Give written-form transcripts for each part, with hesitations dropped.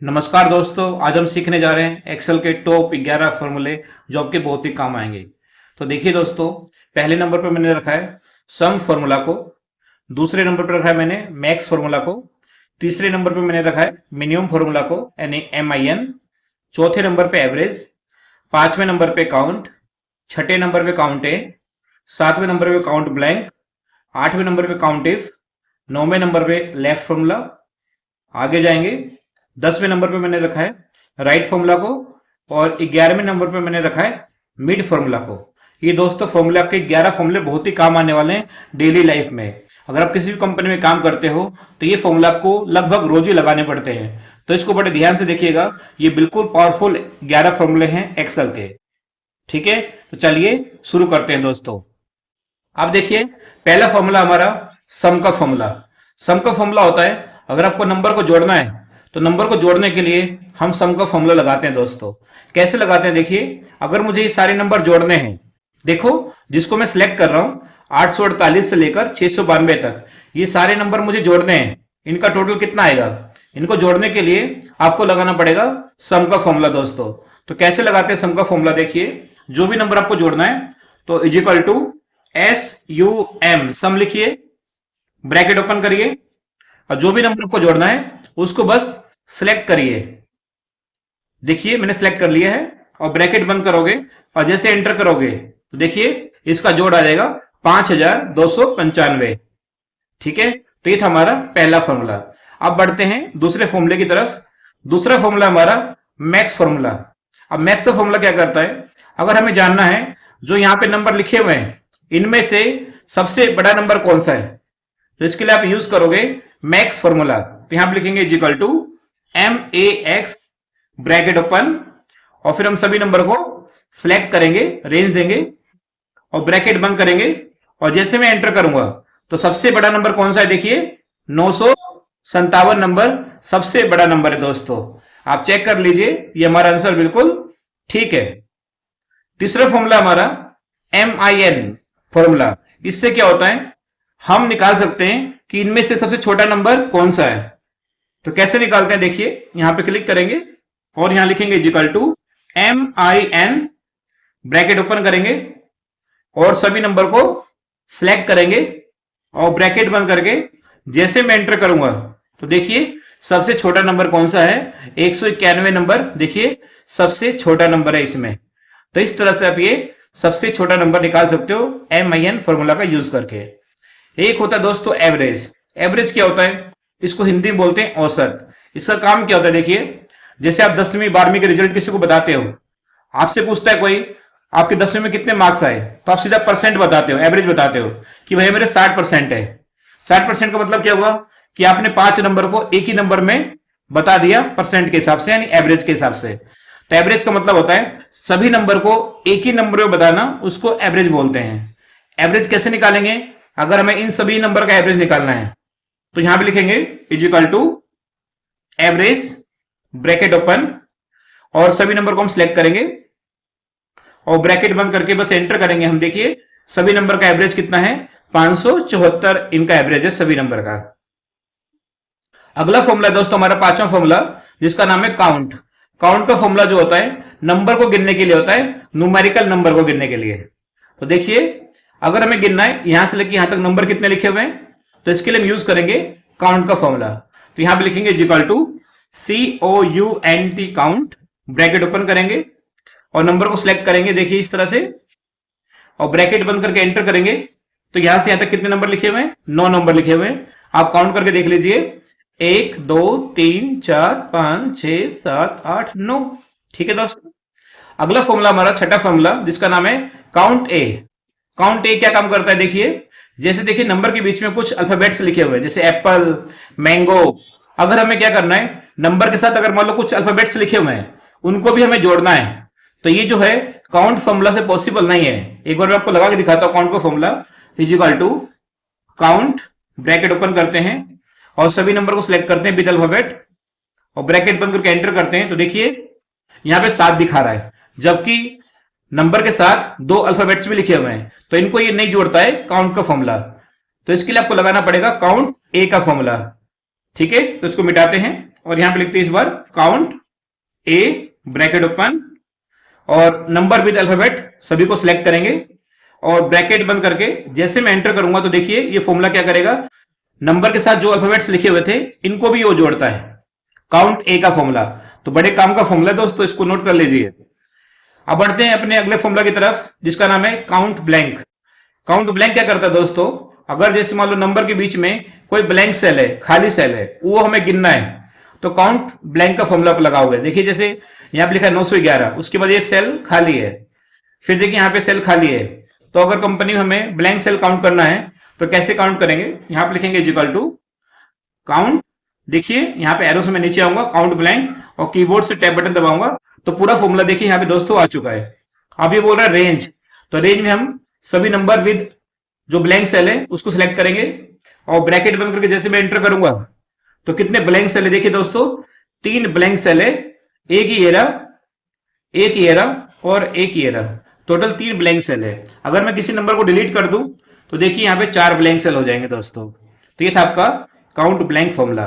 नमस्कार दोस्तों, आज हम सीखने जा रहे हैं एक्सेल के टॉप 11 फॉर्मूले जो आपके बहुत ही काम आएंगे। तो देखिए दोस्तों, पहले नंबर पर मैंने रखा है सम फॉर्मूला को, दूसरे नंबर पर रखा है मैंने मैक्स फॉर्मूला को, तीसरे नंबर पर मैंने रखा है मिनिमम फॉर्मूला को यानी MIN, चौथे नंबर पे एवरेज, पांचवें नंबर पे काउंट, छठे नंबर पे काउंट ए, सातवें नंबर पे काउंट ब्लैंक, आठवें नंबर पे काउंट इफ, नौवें नंबर पे लेफ्ट फॉर्मूला। आगे जाएंगे, 10वें नंबर पे मैंने रखा है राइट फॉर्मूला को और 11वें नंबर पे मैंने रखा है मिड फॉर्मूला को। ये दोस्तों फॉर्मूले आपके 11 फॉर्मूले बहुत ही काम आने वाले हैं डेली लाइफ में। अगर आप किसी भी कंपनी में काम करते हो तो ये फॉर्मूला आपको लगभग रोज ही लगाने पड़ते हैं, तो इसको बड़े ध्यान से देखिएगा। ये बिल्कुल पावरफुल 11 फॉर्मूले हैं एक्सेल के। ठीक है, तो चलिए शुरू करते हैं दोस्तों। आप देखिए, पहला फॉर्मूला हमारा सम का फॉर्मूला। सम का फॉर्मूला होता है, अगर आपको नंबर को जोड़ना है तो नंबर को जोड़ने के लिए हम सम का फॉर्मूला लगाते हैं दोस्तों। कैसे लगाते हैं देखिए, अगर मुझे ये सारे नंबर जोड़ने हैं, देखो जिसको मैं सिलेक्ट कर रहा हूं 848 से लेकर 692 तक, ये सारे नंबर मुझे जोड़ने हैं। इनका टोटल कितना आएगा, इनको जोड़ने के लिए आपको लगाना पड़ेगा सम का फॉर्मूला दोस्तों। तो कैसे लगाते हैं सम का फॉर्मूला देखिए, जो भी नंबर आपको जोड़ना है तो इजिकल टू SUM सम लिखिए, ब्रैकेट ओपन करिए और जो भी नंबर आपको जोड़ना है उसको बस सिलेक्ट करिए। देखिए मैंने सिलेक्ट कर लिया है और ब्रैकेट बंद करोगे और जैसे एंटर करोगे तो देखिए इसका जोड़ आ जाएगा 5295। ठीक है, तो ये था हमारा पहला फॉर्मूला। अब बढ़ते हैं दूसरे फॉर्मूले की तरफ। दूसरा फॉर्मूला हमारा मैक्स फॉर्मूला। अब मैक्स का फॉर्मूला क्या करता है, अगर हमें जानना है जो यहां पे नंबर लिखे हुए हैं इनमें से सबसे बड़ा नंबर कौन सा है, तो इसके लिए आप यूज करोगे मैक्स फॉर्मूला। तो यहां पे लिखेंगे equal to MAX bracket open और फिर हम सभी नंबर को सिलेक्ट करेंगे, रेंज देंगे और ब्रैकेट बंद करेंगे और जैसे मैं एंटर करूंगा तो सबसे बड़ा नंबर कौन सा है देखिए 957 नंबर सबसे बड़ा नंबर है दोस्तों। आप चेक कर लीजिए, ये हमारा आंसर बिल्कुल ठीक है। तीसरा फॉर्मूला हमारा MIN फॉर्मूला। इससे क्या होता है, हम निकाल सकते हैं कि इनमें से सबसे छोटा नंबर कौन सा है। तो कैसे निकालते हैं देखिए, यहां पे क्लिक करेंगे और यहां लिखेंगे equal to MIN bracket open करेंगे और सभी नंबर को सिलेक्ट करेंगे और ब्रैकेट बंद करके जैसे मैं एंटर करूंगा तो देखिए सबसे छोटा नंबर कौन सा है, 191 नंबर देखिए सबसे छोटा नंबर है इसमें। तो इस तरह से आप ये सबसे छोटा नंबर निकाल सकते हो MIN फॉर्मूला का यूज करके। एक होता है दोस्तों एवरेज। एवरेज क्या होता है, इसको हिंदी में बोलते हैं औसत। इसका काम क्या होता है देखिए, जैसे आप 10वीं 12वीं के रिजल्ट किसी को बताते हो, आपसे पूछता है कोई आपके 10वीं में कितने मार्क्स आए, तो आप सीधा परसेंट बताते हो, एवरेज बताते हो कि भाई मेरे 60% है। 60% का मतलब क्या हुआ कि आपने 5 नंबर को एक ही नंबर में बता दिया परसेंट के हिसाब से, यानी एवरेज के हिसाब से। तो एवरेज का मतलब होता है सभी नंबर को एक ही नंबर में बताना, उसको एवरेज बोलते हैं। एवरेज कैसे निकालेंगे, अगर हमें इन सभी नंबर का एवरेज निकालना है तो यहां पे लिखेंगे equal to average bracket open और सभी नंबर को हम सिलेक्ट करेंगे और ब्रैकेट बंद करके बस एंटर करेंगे। हम देखिए सभी नंबर का एवरेज कितना है, 574 इनका एवरेज है सभी नंबर का। अगला फॉर्मूला दोस्तों हमारा पांचवा फॉर्मूला, जिसका नाम है काउंट। काउंट का फॉर्मूला जो होता है नंबर को गिनने के लिए होता है, न्यूमेरिकल नंबर को गिनने के लिए। तो देखिए अगर हमें गिनना है यहां से लेकर यहां तक नंबर कितने लिखे हुए हैं, तो इसके लिए हम यूज करेंगे काउंट का फॉर्मूला। तो यहां पे लिखेंगे equal to COUNT count, bracket open करेंगे और नंबर को सिलेक्ट करेंगे देखिए इस तरह से और ब्रैकेट बंद करके एंटर करेंगे तो यहां से यहां तक कितने नंबर लिखे हुए हैं, 9 नंबर लिखे हुए हैं। आप काउंट करके देख लीजिए, 1 2 3 4 5 6 7 8 9। ठीक है दोस्तों, अगला फॉर्मूला हमारा छठा फॉर्मूला जिसका नाम है काउंट ए। काउंट ए क्या काम करता है देखिए, जैसे देखिए नंबर के बीच में कुछ अल्फाबेट्स लिखे हुए हैं जैसे एप्पल, मैंगो। अगर हमें क्या करना है, नंबर के साथ अगर मान लो कुछ अल्फाबेट्स लिखे हुए हैं उनको भी हमें जोड़ना है, तो ये जो है काउंट फॉर्मूला से पॉसिबल नहीं है। एक बार मैं आपको लगा के दिखाता हूं काउंट का formula. Equal to count bracket open करते हैं और सभी नंबर को सिलेक्ट करते हैं विद अल्फाबेट और ब्रैकेट बंद करके एंटर करते हैं तो देखिए यहां पे 7 दिखा रहा है, जबकि नंबर के साथ 2 अल्फाबेट्स भी लिखे हुए हैं, तो इनको ये नहीं जोड़ता है काउंट का फॉर्मूला। तो इसके लिए आपको लगाना पड़ेगा काउंट ए का फॉर्मूला। ठीक है, तो इसको मिटाते हैं और यहां पे लिखते हैं इस बार काउंट ए, ब्रैकेट ओपन और नंबर विद अल्फाबेट सभी को सिलेक्ट करेंगे और ब्रैकेट बंद करके जैसे मैं एंटर करूंगा तो देखिए ये फॉर्मूला क्या करेगा, नंबर के साथ जो अल्फाबेट्स लिखे हुए थे इनको भी वो जोड़ता है। काउंट ए का फॉर्मूला तो बड़े काम का फॉर्मूला है दोस्तों, इसको नोट कर लीजिए। अब बढ़ते हैं अपने अगले फॉर्मूला की तरफ जिसका नाम है काउंट ब्लैंक। काउंट ब्लैंक क्या करता है दोस्तों, अगर जैसे मान लो नंबर के बीच में कोई ब्लैंक सेल है, खाली सेल है, वो हमें गिनना है तो काउंट ब्लैंक का फॉर्मूला आप लगाओगे। देखिए जैसे यहां पे लिखा है 911, उसके बाद ये सेल खाली है, फिर देखिए यहां पे सेल खाली है। तो अगर कंपनी में हमें ब्लैंक सेल काउंट करना है तो कैसे काउंट करेंगे, यहां पे लिखेंगे इक्वल टू काउंट। देखिए यहां पे एरो से मैं नीचे आऊंगा, काउंट ब्लैंक और कीबोर्ड से टैब बटन दबाऊंगा तो पूरा फॉर्मूला देखिए यहां पे दोस्तों आ चुका है। अब ये बोल रहा है रेंज, तो रेंज में हम सभी नंबर विद जो ब्लैंक सेल है उसको सिलेक्ट करेंगे और ब्रैकेट बंद करके जैसे मैं एंटर करूंगा तो कितने ब्लैंक सेल है, देखिए दोस्तों 3 ब्लैंक सेल है, एक ही एरा, एक एरा और एक एरा, टोटल 3 ब्लैंक सेल है। अगर मैं किसी नंबर को डिलीट कर दूं तो देखिए यहां पे 4 ब्लैंक सेल हो जाएंगे दोस्तों। तो ये था आपका काउंट ब्लैंक फॉर्मूला।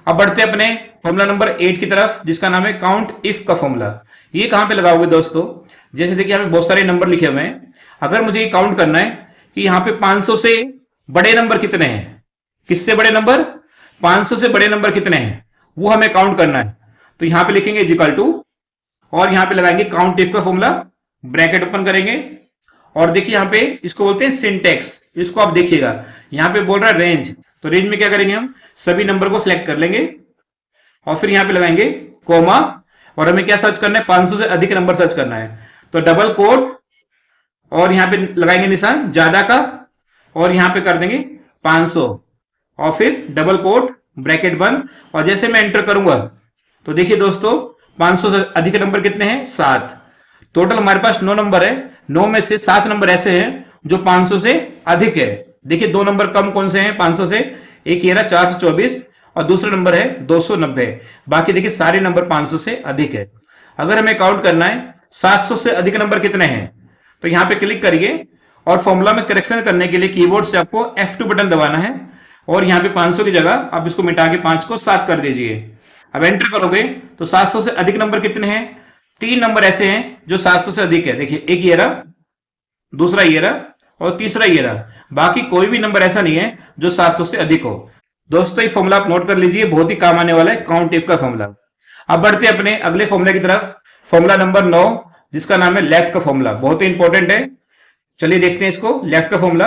अब बढ़ते हैं अपने फॉर्मूला नंबर 8 की तरफ जिसका नाम है काउंट इफ का फॉर्मूला। ये कहां पे लगाओगे दोस्तों, जैसे देखिए यहां पे बहुत सारे नंबर लिखे हुए हैं, अगर मुझे ये काउंट करना है कि यहां पे 500 से बड़े नंबर कितने हैं, किससे बड़े नंबर, 500 से बड़े नंबर कितने हैं वो हमें काउंट करना है। तो यहां पे लिखेंगे इक्वल टू और यहां पे लगाएंगे काउंट इफ का फॉर्मूला, ब्रैकेट ओपन करेंगे और देखिए यहां पे इसको बोलते हैं सिंटेक्स। इसको आप देखिएगा यहां पे बोल रहा है रेंज, तो रेंज में क्या करेंगे, हम सभी नंबर को सिलेक्ट कर लेंगे और फिर यहां पे लगाएंगे कोमा और हमें क्या सर्च करना है, 500 से अधिक नंबर सर्च करना है। तो डबल कोट और यहां पे लगाएंगे निशान ज्यादा का और यहां पे कर देंगे 500 और फिर डबल कोट ब्रैकेट बंद और जैसे मैं एंटर करूंगा तो देखिए दोस्तों 500 से अधिक नंबर कितने हैं, 7। टोटल हमारे पास 9 नंबर है, 9 में से 7 नंबर ऐसे हैं जो 500 से अधिक है। देखिए 2 नंबर कम कौन से हैं 500 से, एक ये रहा 424 और दूसरा नंबर है 290। बाकी देखिए सारे नंबर 500 से अधिक है। अगर हमें काउंट करना है 700 से अधिक नंबर कितने हैं तो यहां पे क्लिक करिए और फॉर्मूला में करेक्शन करने के लिए कीबोर्ड से आपको F2 बटन दबाना है और यहां पे 500 की जगह आप इसको मिटा के 5 को 7 कर दीजिए। अब एंटर करोगे तो 700 से अधिक नंबर कितने हैं, 3 नंबर ऐसे हैं जो 700 से अधिक है। देखिए एक ये रहा, दूसरा ये रहा और तीसरा ये रहा, बाकी कोई भी नंबर ऐसा नहीं है जो 700 से अधिक हो। दोस्तों ये फॉर्मूला आप नोट कर लीजिए, बहुत ही काम आने वाला है काउंट इफ का फॉर्मूला। अब बढ़ते हैं अपने अगले फॉर्मूला की तरफ, फॉर्मूला नंबर 9 जिसका नाम है लेफ्ट का फॉर्मूला, बहुत ही इंपॉर्टेंट है। चलिए देखते हैं इसको, लेफ्ट का फॉर्मूला।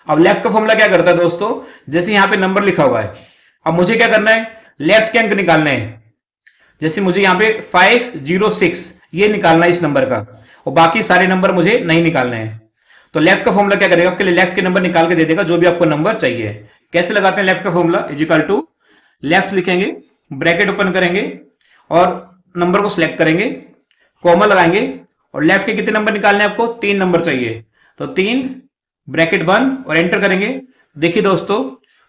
अब लेफ्ट का फॉर्मूला क्या करता है दोस्तों, जैसे यहां पे नंबर लिखा हुआ है, अब मुझे क्या करना है, लेफ्ट के अंक निकालने हैं। जैसे मुझे यहां पे 506 ये निकालना है इस नंबर का और बाकी सारे नंबर मुझे नहीं निकालने हैं। तो लेफ्ट का फॉर्मूला क्या करेगा, आपके लिए लेफ्ट के नंबर निकाल के दे देगा जो भी आपको नंबर चाहिए। कैसे लगाते हैं लेफ्ट का फॉर्मूला, इक्वल टू लेफ्ट लिखेंगे, ब्रैकेट ओपन करेंगे और नंबर को सिलेक्ट करेंगे, कॉमा लगाएंगे और लेफ्ट के कितने नंबर निकालने हैं आपको, 3 नंबर चाहिए तो 3 ब्रैकेट बंद और एंटर करेंगे। देखिए दोस्तों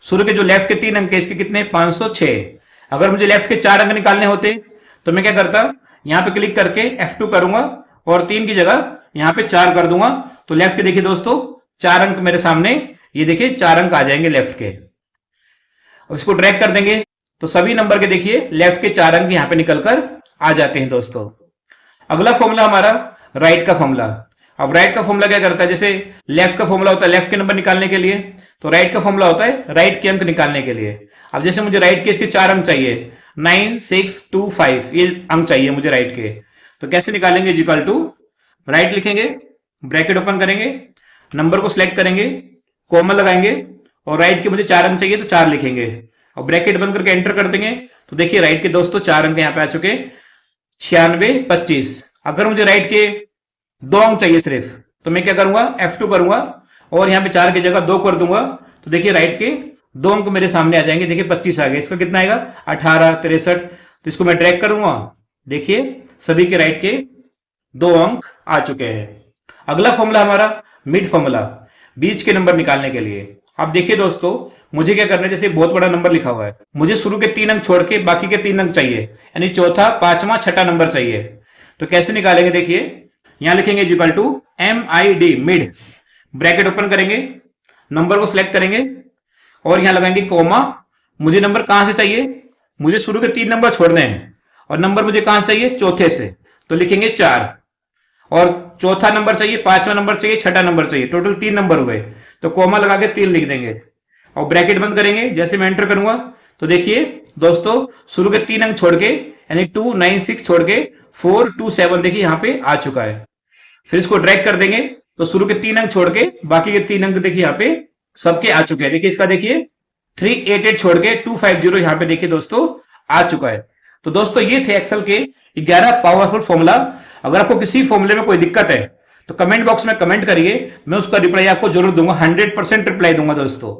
शुरू के जो लेफ्ट के 3 अंक है इसके कितने 506। अगर मुझे लेफ्ट के 4 अंक निकालने होते तो मैं क्या करता, यहां पे क्लिक करके F2 करूंगा और 3 की जगह यहां पे 4 कर दूंगा। तो लेफ्ट के देखिए दोस्तों 4 अंक मेरे सामने, ये देखिए 4 अंक आ जाएंगे लेफ्ट के। इसको ड्रैग कर देंगे तो सभी नंबर के देखिए लेफ्ट के 4 अंक यहां पे निकलकर आ जाते हैं दोस्तों। अगला फॉर्मूला हमारा राइट का फॉर्मूला। अब राइट का फॉर्मूला क्या करता है, जैसे लेफ्ट का फॉर्मूला होता है लेफ्ट के नंबर निकालने के लिए, तो राइट का फॉर्मूला होता है राइट के अंक निकालने के लिए। अब जैसे मुझे राइट के इसके 4 अंक चाहिए, 9 6 2 5 ये अंक चाहिए मुझे राइट के, तो कैसे निकालेंगे, इक्वल टू राइट लिखेंगे, ब्रैकेट ओपन करेंगे, नंबर को सिलेक्ट करेंगे, कॉमा लगाएंगे और राइट के मुझे 4 अंक चाहिए तो 4 लिखेंगे और ब्रैकेट बंद करके एंटर कर देंगे। तो देखिए राइट के दोस्तों 4 अंक यहाँ पे आ चुके, 96 25। अगर मुझे राइट के 2 अंक चाहिए सिर्फ तो मैं क्या करूंगा, F2 करूंगा और यहाँ पे 4 की जगह 2 कर दूंगा। तो देखिए राइट के 2 अंक मेरे सामने आ जाएंगे, देखिए 25 आ गए, इसका कितना आएगा 18 63। तो इसको मैं ड्रैग करूंगा, देखिए सभी के राइट के 2 अंक आ चुके हैं। अगला फॉर्मूला हमारा मिड फॉर्मूला, बीच के नंबर निकालने के लिए। अब देखिए दोस्तों मुझे क्या करना है, जैसे बहुत बड़ा नंबर लिखा हुआ है, मुझे शुरू के 3 अंक छोड़ के बाकी के 3 अंक चाहिए, यानी चौथा पांचवा छठा नंबर चाहिए। तो कैसे निकालेंगे, देखिए यहां लिखेंगे equal to MID mid, bracket open करेंगे, नंबर को सिलेक्ट करेंगे और यहां लगाएंगे कॉमा। मुझे नंबर कहां से चाहिए, मुझे शुरू के 3 नंबर छोड़ने हैं और नंबर मुझे कहां से चाहिए, चौथे से, तो लिखेंगे 4। और चौथा नंबर चाहिए, 5वां नंबर चाहिए, छठा नंबर चाहिए, टोटल 3 नंबर हुए, तो कोमा लगा के 3 लिख देंगे और ब्रैकेट बंद करेंगे। जैसे मैं एंटर करूंगा तो देखिए दोस्तों, शुरू के 3 अंक छोड़ के यानी 2 9 6 छोड़ के 4 2 7 देखिए यहां पे आ चुका है। फिर इसको ड्रैग कर देंगे तो शुरू के 3 अंक छोड़ के बाकी के 3 अंक देखिए यहाँ पे सबके आ चुके हैं। देखिए इसका देखिए 388 छोड़ के 250 यहाँ पे देखिए दोस्तों आ चुका है। तो दोस्तों ये थे एक्सेल के 11 पावरफुल फॉर्मूला। अगर आपको किसी फॉर्मूले में कोई दिक्कत है तो कमेंट बॉक्स में कमेंट करिए, मैं उसका रिप्लाई आपको जरूर दूंगा, 100% रिप्लाई दूंगा दोस्तों।